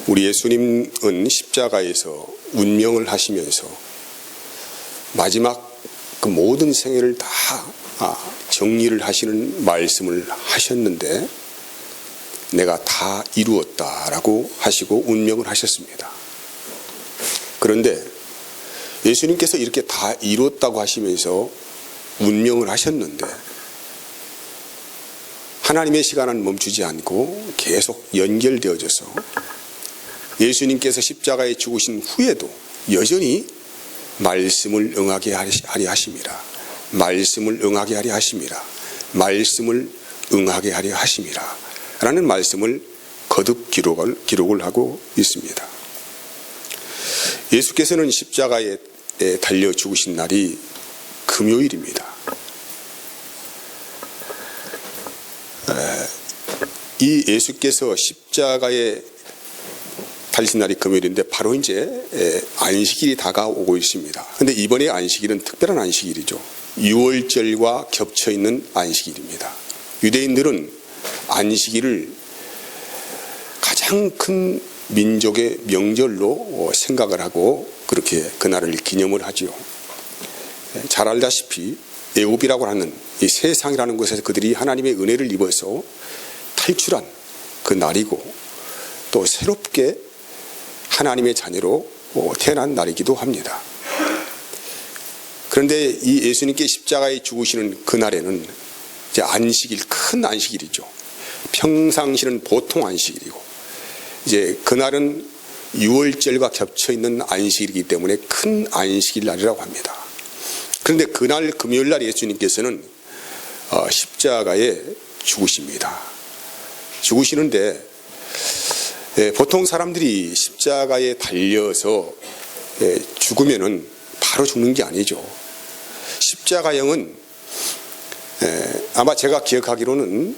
우리 예수님은 십자가에서 운명을 하시면서 마지막 그 모든 생애를 다 정리를 하시는 말씀을 하셨는데, 내가 다 이루었다라고 하시고 운명을 하셨습니다. 그런데 예수님께서 이렇게 다 이루었다고 하시면서 운명을 하셨는데, 하나님의 시간은 멈추지 않고 계속 연결되어져서 예수님께서 십자가에 죽으신 후에도 여전히 말씀을 응하게 하려 하심이라. 말씀을 응하게 하려 하심이라. 말씀을 응하게 하려 하심이라. 라는 말씀을 거듭 기록을 하고 있습니다. 예수께서는 십자가에 달려 죽으신 날이 금요일입니다. 이 예수께서 십자가에 달리신 날이 금요일인데 바로 이제 안식일이 다가오고 있습니다. 그런데 이번에 안식일은 특별한 안식일이죠. 유월절과 겹쳐 있는 안식일입니다. 유대인들은 안식일을 가장 큰 민족의 명절로 생각을 하고 그렇게 그날을 기념을 하지요. 잘 알다시피 애굽이라고 하는 이 세상이라는 곳에서 그들이 하나님의 은혜를 입어서 탈출한 그 날이고, 또 새롭게 하나님의 자녀로 태어난 날이기도 합니다. 그런데 이 예수님께 십자가에 죽으시는 그날에는 이제 안식일, 큰 안식일이죠. 평상시는 보통 안식일이고, 이제 그날은 유월절과 겹쳐 있는 안식일이기 때문에 큰 안식일 날이라고 합니다. 그런데 그날 금요일 날 예수님께서는 십자가에 죽으십니다. 죽으시는데 보통 사람들이 십자가에 달려서 죽으면은 바로 죽는 게 아니죠. 십자가형은 아마 제가 기억하기로는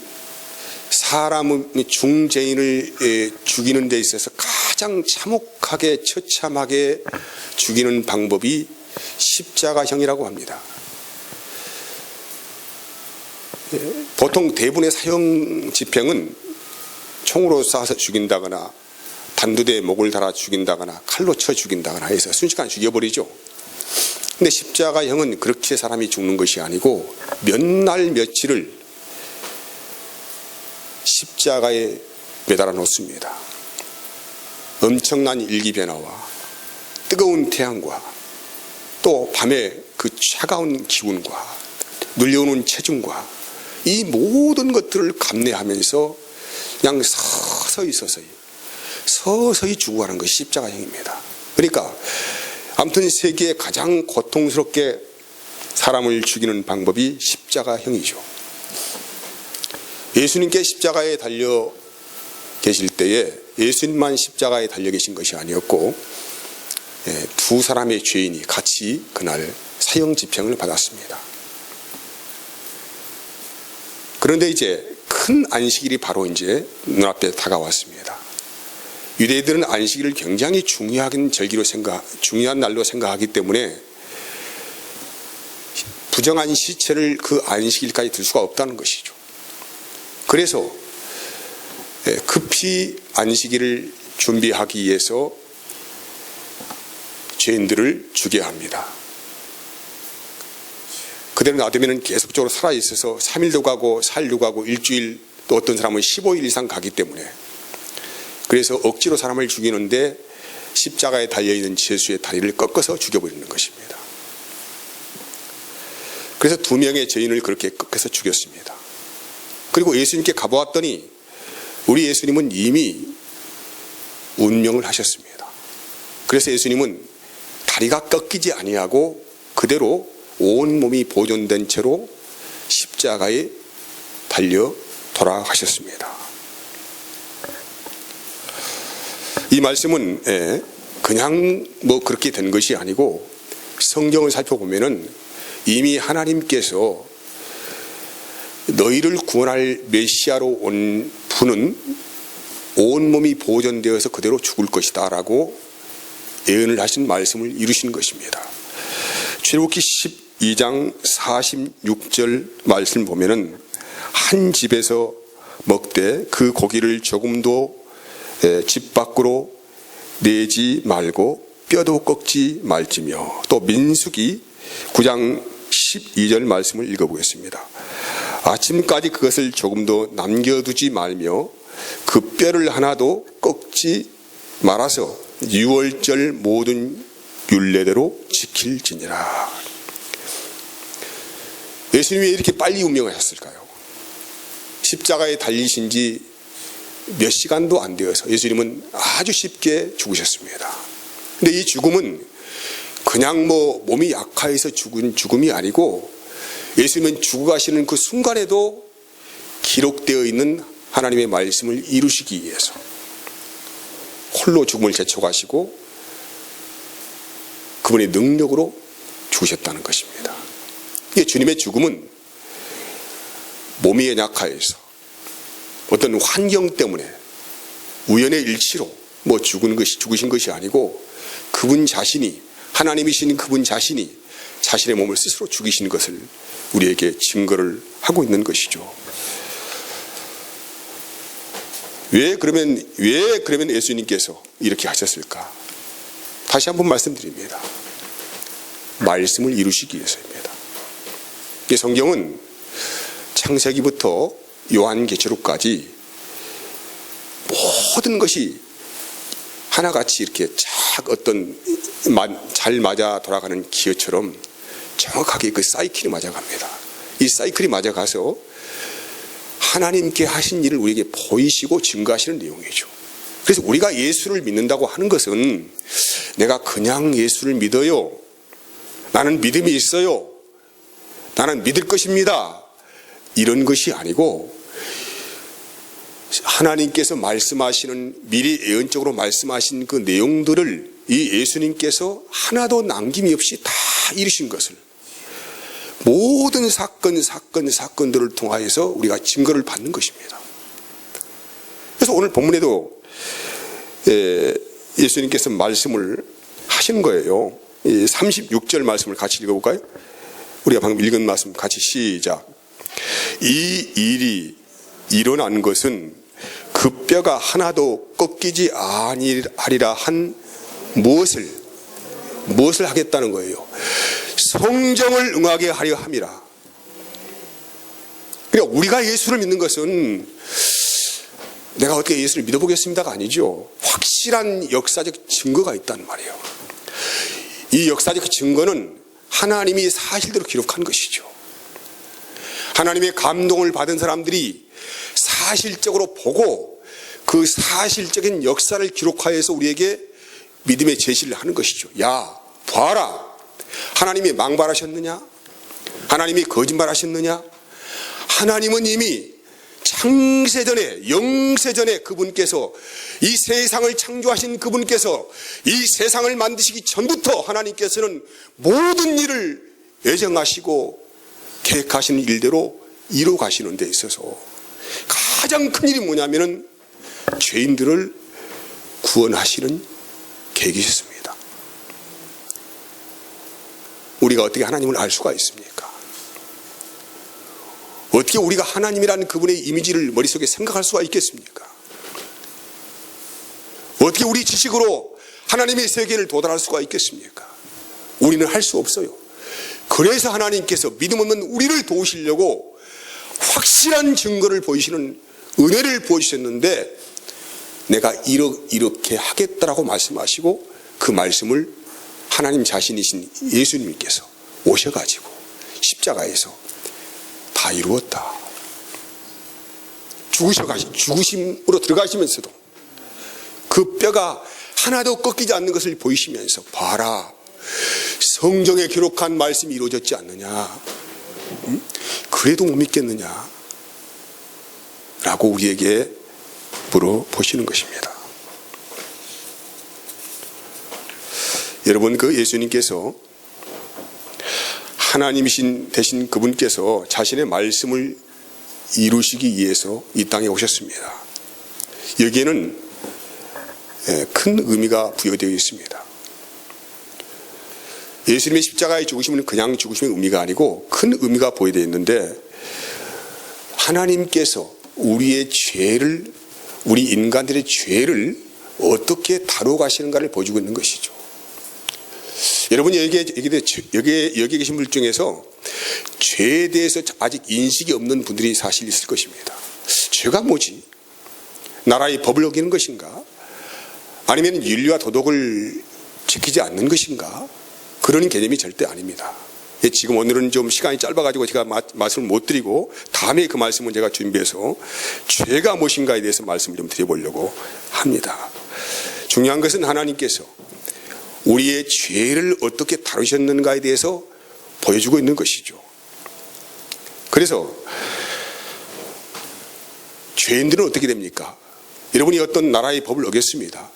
사람의 중죄인을 죽이는 데 있어서 가장 참혹하게 처참하게 죽이는 방법이 십자가형이라고 합니다. 보통 대부분의 사형 집행은 총으로 쏴서 죽인다거나 단두대에 목을 달아 죽인다거나 칼로 쳐 죽인다거나 해서 순식간에 죽여버리죠. 근데 십자가형은 그렇게 사람이 죽는 것이 아니고 몇 날 며칠을 십자가에 매달아 놓습니다. 엄청난 일기변화와 뜨거운 태양과 또 밤에 그 차가운 기운과 눌려오는 체중과 이 모든 것들을 감내하면서 그냥 서서히 죽어가는 것이 십자가형입니다. 그러니까 아무튼 세계에 가장 고통스럽게 사람을 죽이는 방법이 십자가형이죠. 예수님께 십자가에 달려 계실 때에 예수님만 십자가에 달려 계신 것이 아니었고 두 사람의 죄인이 같이 그날 사형 집행을 받았습니다. 그런데 이제 큰 안식일이 바로 이제 눈앞에 다가왔습니다. 유대인들은 안식일을 굉장히 중요한 날로 생각하기 때문에 부정한 시체를 그 안식일까지 들 수가 없다는 것이죠. 그래서 급히 안식일을 준비하기 위해서 죄인들을 죽여야 합니다. 그대로 놔두면 계속적으로 살아있어서 3일도 가고 4일도 가고 일주일, 또 어떤 사람은 15일 이상 가기 때문에, 그래서 억지로 사람을 죽이는데 십자가에 달려있는 예수의 다리를 꺾어서 죽여버리는 것입니다. 그래서 2명의 죄인을 그렇게 꺾어서 죽였습니다. 그리고 예수님께 가보았더니 우리 예수님은 이미 운명을 하셨습니다. 그래서 예수님은 다리가 꺾이지 아니하고 그대로 온몸이 보존된 채로 십자가에 달려 돌아가셨습니다. 이 말씀은 그냥 그렇게 된 것이 아니고 성경을 살펴보면은 이미 하나님께서 너희를 구원할 메시아로 온 분은 온몸이 보존되어서 그대로 죽을 것이다 라고 예언을 하신 말씀을 이루신 것입니다. 출애굽기 12장 46절 말씀을 보면은 한 집에서 먹되 그 고기를 조금도 집 밖으로 내지 말고 뼈도 꺾지 말지며. 또 민수기 9장 12절 말씀을 읽어보겠습니다. 아침까지 그것을 조금도 남겨두지 말며 그 뼈를 하나도 꺾지 말아서 유월절 모든 율례대로 지킬지니라. 예수님이 왜 이렇게 빨리 운명하셨을까요? 십자가에 달리신 지 몇 시간도 안 되어서 예수님은 아주 쉽게 죽으셨습니다. 근데 이 죽음은 그냥 몸이 약해서 죽은 죽음이 아니고, 예수님은 죽어가시는 그 순간에도 기록되어 있는 하나님의 말씀을 이루시기 위해서 홀로 죽음을 제쳐가시고 그분의 능력으로 죽으셨다는 것입니다. 이게 주님의 죽음은 몸이 연약하여서 어떤 환경 때문에 우연의 일치로 죽으신 것이 아니고, 그분 자신이, 하나님이신 그분 자신이 자신의 몸을 스스로 죽이신 것을 우리에게 증거를 하고 있는 것이죠. 왜 그러면 예수님께서 이렇게 하셨을까? 다시 한번 말씀드립니다. 말씀을 이루시기 위해서입니다. 이 성경은 창세기부터 요한계시록까지 모든 것이 하나같이 이렇게 잘 맞아 돌아가는 기어처럼 정확하게 그 사이클이 맞아갑니다. 이 사이클이 맞아가서 하나님께 하신 일을 우리에게 보이시고 증거하시는 내용이죠. 그래서 우리가 예수를 믿는다고 하는 것은 내가 그냥 예수를 믿어요, 나는 믿음이 있어요, 나는 믿을 것입니다, 이런 것이 아니고, 하나님께서 말씀하시는, 미리 예언적으로 말씀하신 그 내용들을 이 예수님께서 하나도 남김이 없이 다 이루신 것을, 모든 사건들을 통하여서 우리가 증거를 받는 것입니다. 그래서 오늘 본문에도 예수님께서 말씀을 하신 거예요. 36절 말씀을 같이 읽어볼까요? 우리가 방금 읽은 말씀 같이 시작. 이 일이 일어난 것은 그 뼈가 하나도 꺾이지 아니하리라 한 무엇을 하겠다는 거예요? 성정을 응하게 하려 함이라. 그러니까 우리가 예수를 믿는 것은 내가 어떻게 예수를 믿어보겠습니다가 아니죠. 확실한 역사적 증거가 있단 말이에요. 이 역사적 증거는 하나님이 사실대로 기록한 것이죠. 하나님의 감동을 받은 사람들이 사실적으로 보고 그 사실적인 역사를 기록하여서 우리에게 믿음의 제시를 하는 것이죠. 야, 봐라, 하나님이 망발하셨느냐? 하나님이 거짓말하셨느냐? 하나님은 이미 창세전에, 영세전에 그분께서, 이 세상을 창조하신 그분께서 이 세상을 만드시기 전부터 하나님께서는 모든 일을 예정하시고 계획하시는 일대로 이루어 가시는 데 있어서 가장 큰 일이 뭐냐면은 죄인들을 구원하시는 계획이셨습니다. 우리가 어떻게 하나님을 알 수가 있습니까? 어떻게 우리가 하나님이라는 그분의 이미지를 머릿속에 생각할 수가 있겠습니까? 어떻게 우리 지식으로 하나님의 세계를 도달할 수가 있겠습니까? 우리는 할 수 없어요. 그래서 하나님께서 믿음 없는 우리를 도우시려고 확실한 증거를 보이시는 은혜를 보여주셨는데, 내가 이렇게 하겠다라고 말씀하시고 그 말씀을 하나님 자신이신 예수님께서 오셔가지고 십자가에서 다 이루었다. 죽으심으로 들어가시면서도 그 뼈가 하나도 꺾이지 않는 것을 보이시면서, 봐라, 성경에 기록한 말씀이 이루어졌지 않느냐? 그래도 못 믿겠느냐? 라고 우리에게 물어보시는 것입니다. 여러분, 그 예수님께서 하나님이신 대신 그분께서 자신의 말씀을 이루시기 위해서 이 땅에 오셨습니다. 여기에는 큰 의미가 부여되어 있습니다. 예수님의 십자가의 죽으심은 그냥 죽으심의 의미가 아니고 큰 의미가 부여되어 있는데, 하나님께서 우리 인간들의 죄를 어떻게 다루어 가시는가를 보여주고 있는 것이죠. 여러분이 여기에 계신 분 중에서 죄에 대해서 아직 인식이 없는 분들이 사실 있을 것입니다. 죄가 뭐지? 나라의 법을 어기는 것인가? 아니면 윤리와 도덕을 지키지 않는 것인가? 그런 개념이 절대 아닙니다. 지금 오늘은 좀 시간이 짧아가지고 제가 말씀을 못 드리고 다음에 그 말씀은 제가 준비해서 죄가 무엇인가에 대해서 말씀을 좀 드려보려고 합니다. 중요한 것은 하나님께서 우리의 죄를 어떻게 다루셨는가에 대해서 보여주고 있는 것이죠. 그래서 죄인들은 어떻게 됩니까? 여러분이 어떤 나라의 법을 어겼습니다.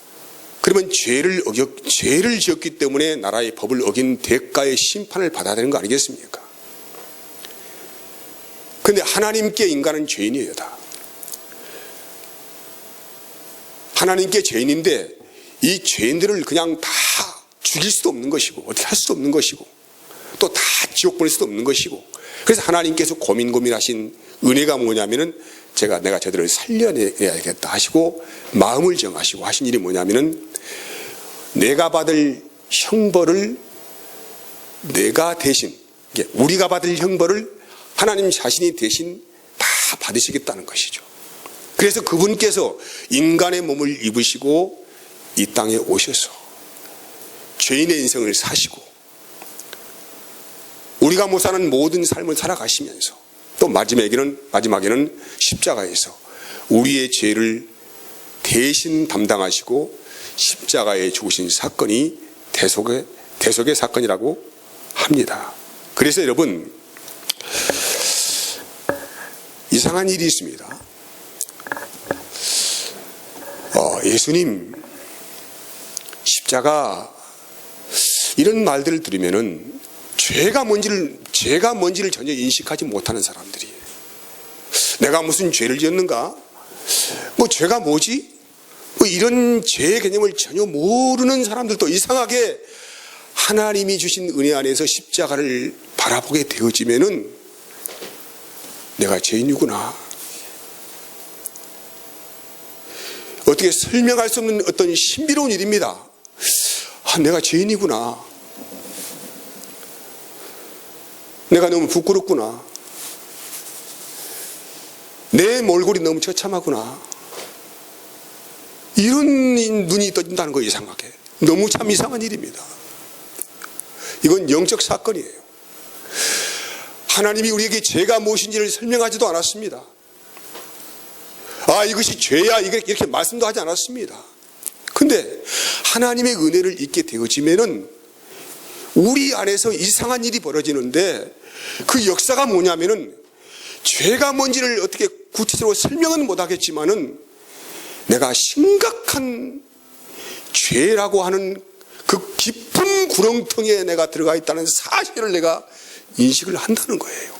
그러면 죄를 지었기 때문에 나라의 법을 어긴 대가의 심판을 받아야 되는 거 아니겠습니까? 그런데 하나님께 인간은 죄인이에요, 다. 하나님께 죄인인데 이 죄인들을 그냥 다 죽일 수도 없는 것이고 어떻게 할 수도 없는 것이고 또 다 지옥 보낼 수도 없는 것이고, 그래서 하나님께서 고민하신 은혜가 뭐냐면은 내가 저들을 살려내야겠다 하시고 마음을 정하시고 하신 일이 뭐냐면은 내가 받을 형벌을 내가 대신, 우리가 받을 형벌을 하나님 자신이 대신 다 받으시겠다는 것이죠. 그래서 그분께서 인간의 몸을 입으시고 이 땅에 오셔서 죄인의 인생을 사시고 우리가 못 사는 모든 삶을 살아가시면서 또 마지막에는 십자가에서 우리의 죄를 대신 담당하시고 십자가에 죽으신 사건이 대속의 사건이라고 합니다. 그래서 여러분, 이상한 일이 있습니다. 예수님 십자가 이런 말들을 들으면은 죄가 뭔지를 전혀 인식하지 못하는 사람들이, 내가 무슨 죄를 지었는가? 죄가 뭐지? 이런 죄의 개념을 전혀 모르는 사람들도 이상하게 하나님이 주신 은혜 안에서 십자가를 바라보게 되어지면은 내가 죄인이구나. 어떻게 설명할 수 없는 어떤 신비로운 일입니다. 내가 죄인이구나. 내가 너무 부끄럽구나. 내 몰골이 너무 처참하구나. 이런 눈이 떠진다는 거 이상하게. 너무 참 이상한 일입니다. 이건 영적 사건이에요. 하나님이 우리에게 죄가 무엇인지를 설명하지도 않았습니다. 이것이 죄야 이렇게 말씀도 하지 않았습니다. 근데 하나님의 은혜를 잊게 되어지면은 우리 안에서 이상한 일이 벌어지는데, 그 역사가 뭐냐면은 죄가 뭔지를 어떻게 구체적으로 설명은 못하겠지만은 내가 심각한 죄라고 하는 그 깊은 구렁텅이에 내가 들어가 있다는 사실을 내가 인식을 한다는 거예요.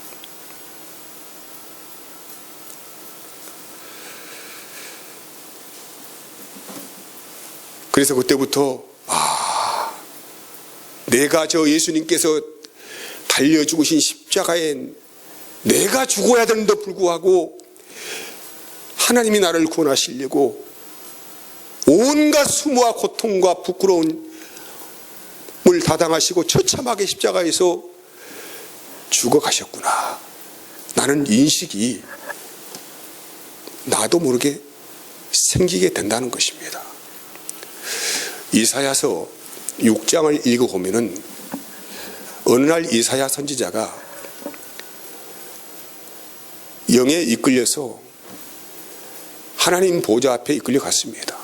그래서 그때부터 내가 저 예수님께서 달려 죽으신 십자가에 내가 죽어야 되는데 불구하고 하나님이 나를 구원하시려고 온갖 수모와 고통과 부끄러움을 다 당하시고 처참하게 십자가에서 죽어가셨구나. 나는 인식이 나도 모르게 생기게 된다는 것입니다. 이사야서 6장을 읽어보면은 어느 날 이사야 선지자가 영에 이끌려서 하나님 보좌 앞에 이끌려 갔습니다.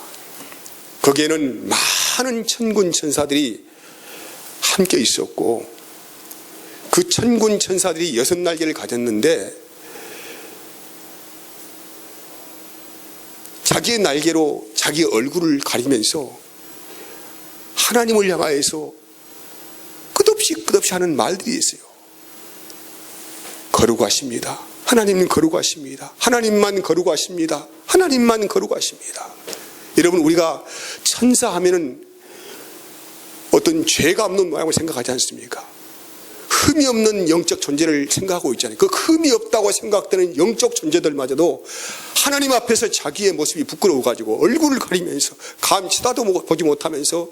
거기에는 많은 천군 천사들이 함께 있었고, 그 천군 천사들이 6날개를 가졌는데 자기의 날개로 자기 얼굴을 가리면서 하나님을 향하여서 끝없이 하는 말들이 있어요. 거룩하십니다. 하나님은 거룩하십니다. 하나님만 거룩하십니다. 하나님만 거룩하십니다. 여러분, 우리가 천사 하면은 어떤 죄가 없는 모양을 생각하지 않습니까? 흠이 없는 영적 존재를 생각하고 있잖아요. 그 흠이 없다고 생각되는 영적 존재들마저도 하나님 앞에서 자기의 모습이 부끄러워가지고 얼굴을 가리면서 감 치다도 보지 못하면서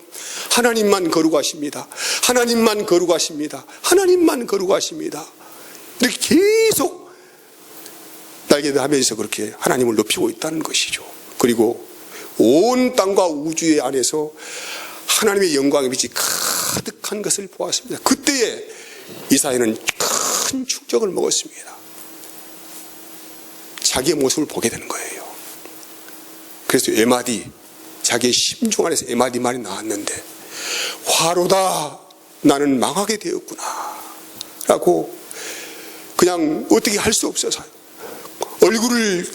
하나님만 거룩하십니다. 하나님만 거룩하십니다. 하나님만 거룩하십니다. 이렇게 계속 날개하면서 그렇게 하나님을 높이고 있다는 것이죠. 그리고 온 땅과 우주의 안에서 하나님의 영광의 빛이 가득한 것을 보았습니다. 그때에 이사야는 큰 충격을 먹었습니다. 자기의 모습을 보게 되는 거예요. 그래서 에마디, 자기의 심중 안에서 에마디 말이 나왔는데, 화로다, 나는 망하게 되었구나 라고 그냥 어떻게 할 수 없어서 얼굴을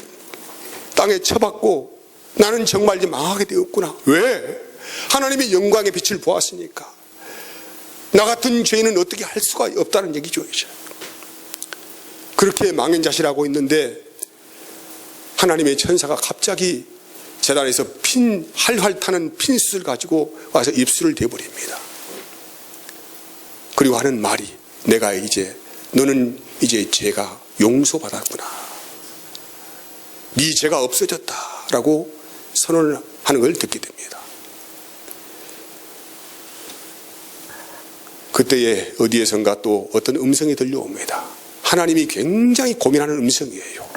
땅에 쳐박고 나는 정말 이제 망하게 되었구나. 왜? 하나님의 영광의 빛을 보았으니까. 나 같은 죄인은 어떻게 할 수가 없다는 얘기죠. 이제. 그렇게 망연자실하고 있는데 하나님의 천사가 갑자기 제단에서 활활 타는 핀스를 가지고 와서 입술을 대버립니다. 그리고 하는 말이, 내가 너는 이제 죄가 용서받았구나. 네 죄가 없어졌다라고 선언을 하는 걸 듣게 됩니다. 그때에 어디에선가 또 어떤 음성이 들려옵니다. 하나님이 굉장히 고민하는 음성이에요.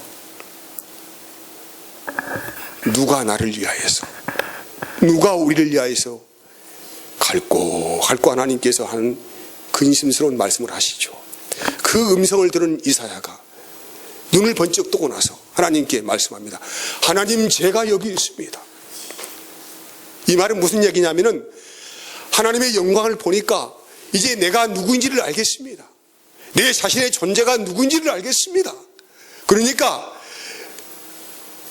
누가 나를 위하여서, 누가 우리를 위하여서 갈고 하나님께서 하는 근심스러운 말씀을 하시죠. 그 음성을 들은 이사야가 눈을 번쩍 뜨고 나서 하나님께 말씀합니다. 하나님, 제가 여기 있습니다. 이 말은 무슨 얘기냐면은 하나님의 영광을 보니까 이제 내가 누구인지를 알겠습니다. 내 자신의 존재가 누구인지를 알겠습니다. 그러니까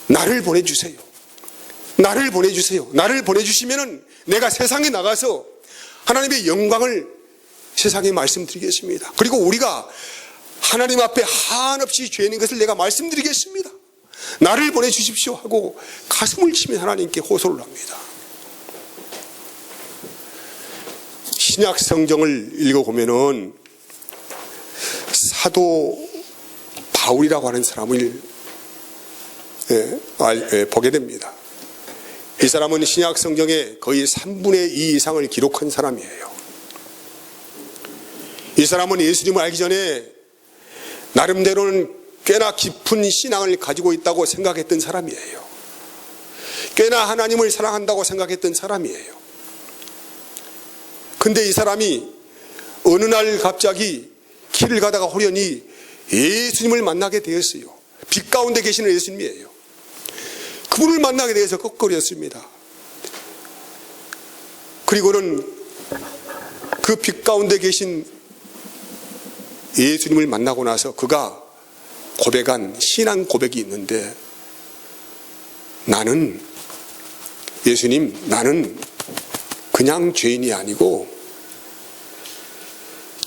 나를 보내주세요. 나를 보내주세요. 나를 보내주시면은 내가 세상에 나가서 하나님의 영광을 세상에 말씀드리겠습니다. 그리고 우리가 하나님 앞에 한없이 죄인인 것을 내가 말씀드리겠습니다. 나를 보내주십시오 하고 가슴을 치며 하나님께 호소를 합니다. 신약 성경을 읽어보면은 사도 바울이라고 하는 사람을 보게 됩니다. 이 사람은 신약 성경의 거의 3분의 2 이상을 기록한 사람이에요. 이 사람은 예수님을 알기 전에 나름대로는 꽤나 깊은 신앙을 가지고 있다고 생각했던 사람이에요. 꽤나 하나님을 사랑한다고 생각했던 사람이에요. 근데 이 사람이 어느 날 갑자기 길을 가다가 호련히 예수님을 만나게 되었어요. 빛 가운데 계시는 예수님이에요. 그분을 만나게 되어서 꺽거렸습니다. 그리고는 그 빛 가운데 계신 예수님을 만나고 나서 그가 고백한 신앙 고백이 있는데, 나는, 예수님, 나는 그냥 죄인이 아니고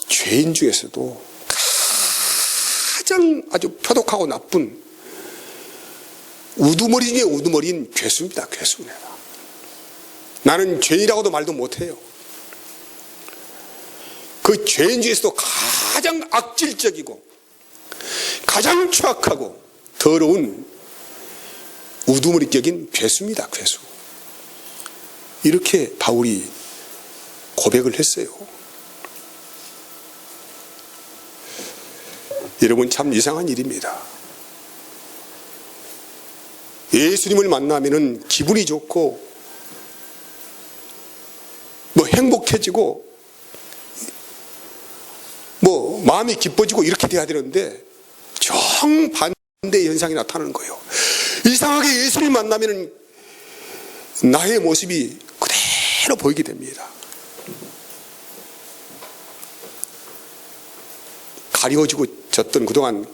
죄인 중에서도 가장 아주 표독하고 나쁜 우두머리 중에 우두머리인 괴수입니다. 괴수. 나는 죄인이라고도 말도 못해요. 그 죄인 중에서도 가장 악질적이고 가장 추악하고 더러운 우두머리격인 괴수입니다. 괴수. 이렇게 바울이 고백을 했어요. 여러분, 참 이상한 일입니다. 예수님을 만나면은 기분이 좋고 뭐 행복해지고 뭐 마음이 기뻐지고 이렇게 돼야 되는데 정반대 현상이 나타나는 거예요. 이상하게 예수님을 만나면은 나의 모습이 그대로 보이게 됩니다. 가리워졌던 그동안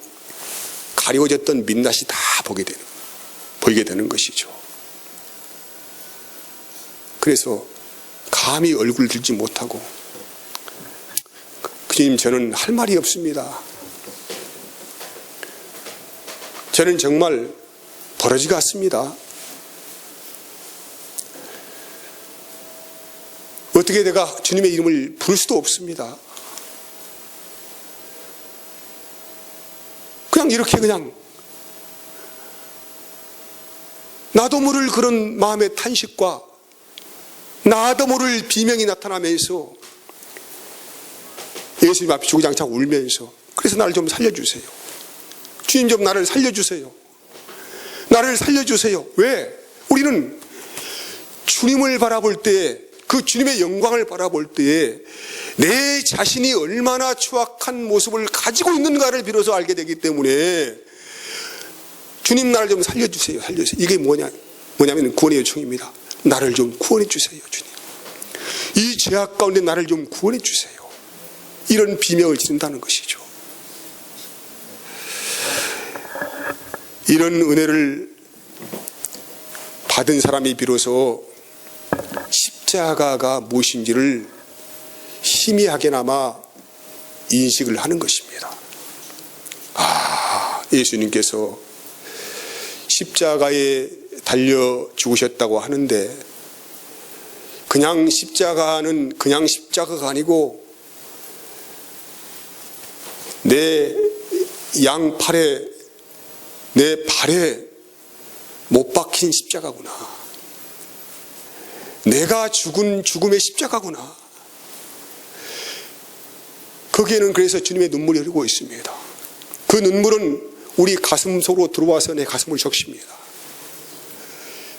가리워졌던 민낯이 다 보이게 되는 것이죠. 그래서 감히 얼굴을 들지 못하고, 주님, 저는 할 말이 없습니다. 저는 정말 버러지 같습니다. 어떻게 내가 주님의 이름을 부를 수도 없습니다. 그냥 이렇게 그냥 나도 모를 그런 마음의 탄식과 나도 모를 비명이 나타나면서 예수님 앞에 주구장창 울면서, 그래서 나를 좀 살려주세요. 주님 좀 나를 살려주세요. 나를 살려주세요. 왜? 우리는 주님을 바라볼 때, 그 주님의 영광을 바라볼 때에 내 자신이 얼마나 추악한 모습을 가지고 있는가를 비로소 알게 되기 때문에 주님 나를 좀 살려주세요. 살려주세요. 이게 뭐냐면 구원의 요청입니다. 나를 좀 구원해 주세요. 주님, 이 죄악 가운데 나를 좀 구원해 주세요. 이런 비명을 지른다는 것이죠. 이런 은혜를 받은 사람이 비로소 십자가가 무엇인지를 희미하게나마 인식을 하는 것입니다. 예수님께서 십자가에 달려 죽으셨다고 하는데, 그냥 십자가는 그냥 십자가가 아니고 내 양팔에, 내 발에 못 박힌 십자가구나. 내가 죽은 죽음의 십자가구나. 거기에는 그래서 주님의 눈물이 흐르고 있습니다. 그 눈물은 우리 가슴 속으로 들어와서 내 가슴을 적십니다.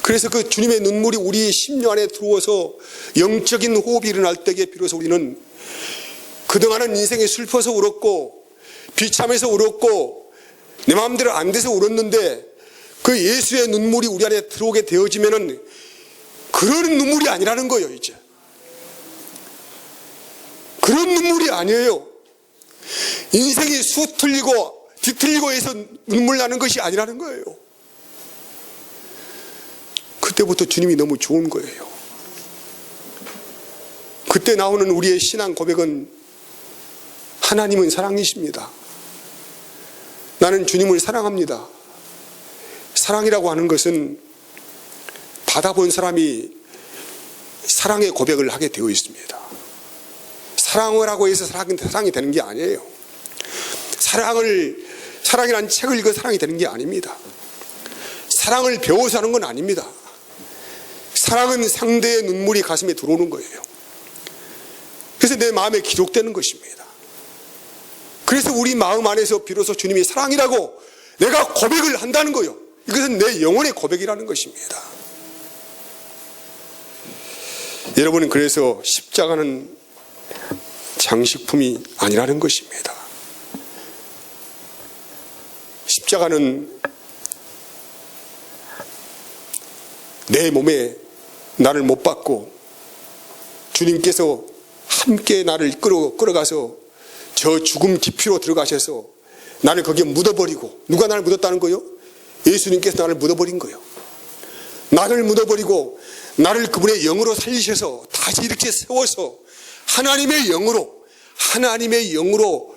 그래서 그 주님의 눈물이 우리 심령 안에 들어와서 영적인 호흡이 일어날 때에 비로소 우리는 그동안은 인생에 슬퍼서 울었고 비참해서 울었고 내 마음대로 안 돼서 울었는데, 그 예수의 눈물이 우리 안에 들어오게 되어지면은 그런 눈물이 아니라는 거예요. 이제 그런 눈물이 아니에요. 인생이 수틀리고 뒤틀리고 해서 눈물 나는 것이 아니라는 거예요. 그때부터 주님이 너무 좋은 거예요. 그때 나오는 우리의 신앙 고백은 하나님은 사랑이십니다. 나는 주님을 사랑합니다. 사랑이라고 하는 것은 받아본 사람이 사랑의 고백을 하게 되어 있습니다. 사랑을 하고 해서 사랑이 되는 게 아니에요. 사랑이라는 책을 읽어 사랑이 되는 게 아닙니다. 사랑을 배워서 하는 건 아닙니다. 사랑은 상대의 눈물이 가슴에 들어오는 거예요. 그래서 내 마음에 기록되는 것입니다. 그래서 우리 마음 안에서 비로소 주님이 사랑이라고 내가 고백을 한다는 거예요. 이것은 내 영혼의 고백이라는 것입니다. 여러분은 그래서 십자가는 장식품이 아니라는 것입니다. 십자가는 내 몸에 나를 못 박고 주님께서 함께 나를 끌어가서 저 죽음 깊이로 들어가셔서 나를 거기에 묻어버리고, 누가 나를 묻었다는 거예요? 예수님께서 나를 묻어버린 거예요. 나를 묻어버리고 나를 그분의 영으로 살리셔서 다시 이렇게 세워서 하나님의 영으로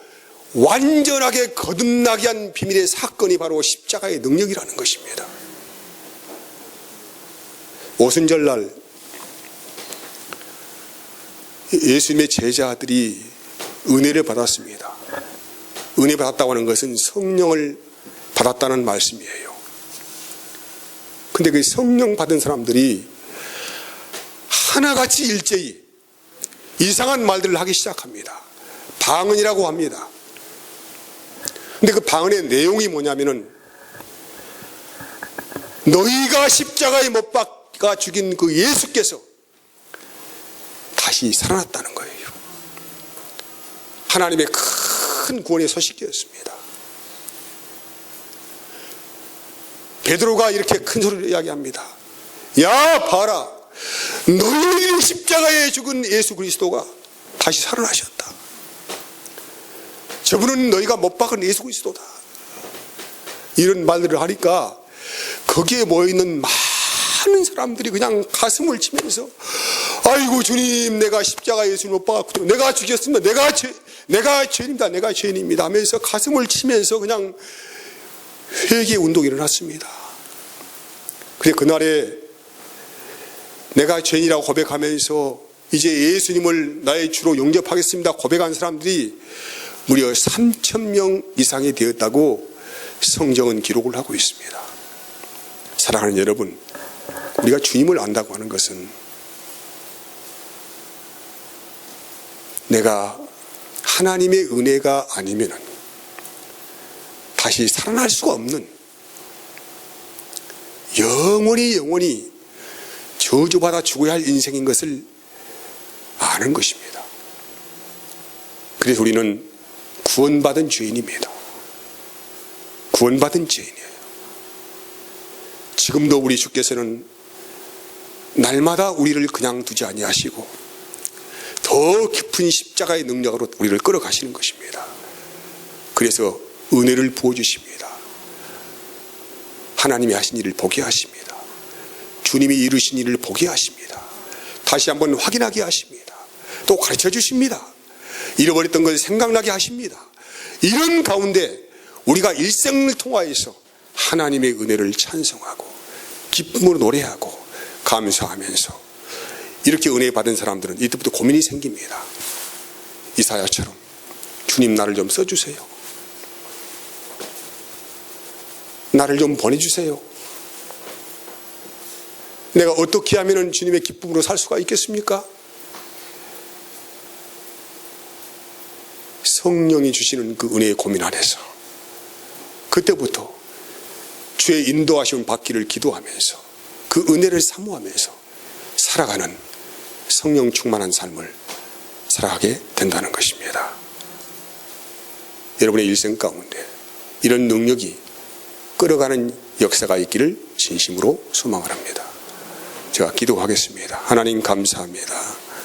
완전하게 거듭나게 한 비밀의 사건이 바로 십자가의 능력이라는 것입니다. 오순절날 예수님의 제자들이 은혜를 받았습니다. 은혜 받았다고 하는 것은 성령을 받았다는 말씀이에요. 근데 그 성령 받은 사람들이 하나같이 일제히 이상한 말들을 하기 시작합니다. 방언이라고 합니다. 근데 그 방언의 내용이 뭐냐면은, 너희가 십자가에 못 박아 죽인 그 예수께서 다시 살아났다는 거예요. 하나님의 큰 구원의 소식이었습니다. 베드로가 이렇게 큰 소리로 이야기합니다. 야, 봐라, 너희 십자가에 죽은 예수 그리스도가 다시 살아나셨다. 저분은 너희가 못 박은 예수 그리스도다. 이런 말들을 하니까 거기에 모여있는 많은 사람들이 그냥 가슴을 치면서, 아이고 주님, 내가 십자가 예수를 못 박았거든요. 내가 죽였습니다. 내가 죄인입니다. 내가 죄인입니다 하면서 가슴을 치면서 그냥 회개 운동이 일어났습니다. 그래, 그날에 내가 죄인이라고 고백하면서 이제 예수님을 나의 주로 영접하겠습니다 고백한 사람들이 무려 3,000명 이상이 되었다고 성경은 기록을 하고 있습니다. 사랑하는 여러분, 우리가 주님을 안다고 하는 것은 내가 하나님의 은혜가 아니면 다시 살아날 수가 없는, 영원히 저주받아 죽어야 할 인생인 것을 아는 것입니다. 그래서 우리는 구원받은 죄인입니다. 구원받은 죄인이에요. 지금도 우리 주께서는 날마다 우리를 그냥 두지 아니하시고 더 깊은 십자가의 능력으로 우리를 끌어가시는 것입니다. 그래서 은혜를 부어주십니다. 하나님이 하신 일을 보게 하십니다. 주님이 이루신 일을 보게 하십니다. 다시 한번 확인하게 하십니다. 또 가르쳐 주십니다. 잃어버렸던 것을 생각나게 하십니다. 이런 가운데 우리가 일생을 통하여서 하나님의 은혜를 찬송하고 기쁨으로 노래하고 감사하면서 이렇게 은혜 받은 사람들은 이때부터 고민이 생깁니다. 이사야처럼 주님 나를 좀 써주세요. 나를 좀 보내주세요. 내가 어떻게 하면 주님의 기쁨으로 살 수가 있겠습니까? 성령이 주시는 그 은혜의 고민 안에서 그때부터 주의 인도하심을 받기를 기도하면서 그 은혜를 사모하면서 살아가는 성령 충만한 삶을 살아가게 된다는 것입니다. 여러분의 일생 가운데 이런 능력이 끌어가는 역사가 있기를 진심으로 소망을 합니다. 제가 기도하겠습니다. 하나님 감사합니다.